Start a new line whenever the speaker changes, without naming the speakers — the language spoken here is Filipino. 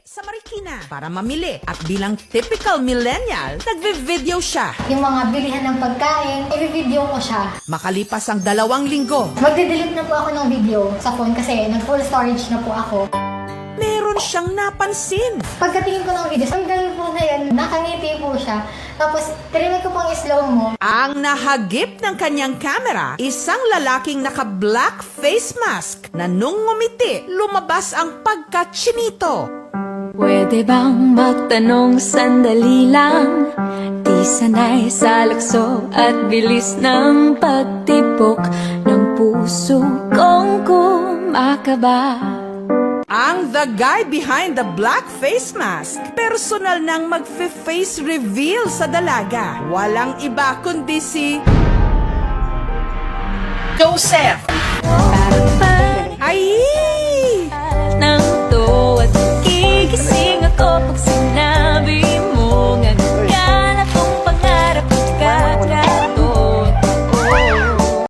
sa Marikina para mamili at bilang typical millennial, nagve-video siya.
Yung mga bilihan ng pagkain, i-video ko siya.
Makalipas ang 2 linggo,
Magde-delete na po ako ng video sa phone kasi nag-full storage na po ako.
meron siyang napansin.
Pagkatingin ko ng video, hanggang po na yun, nakangiti po siya. Tapos, trinay ko pang slow mo.
Ang nahagip ng kanyang camera, isang lalaking naka-black face mask na nung ngumiti, lumabas ang pagka-chinito.
Pwede bang magtanong sandali lang? Di sanay sa lakso at bilis ng pagtibok ng puso kong kumakaba.
Ang the guy behind the black face mask, personal nang mag-face reveal sa dalaga. Walang iba kundi si Joseph. Ay!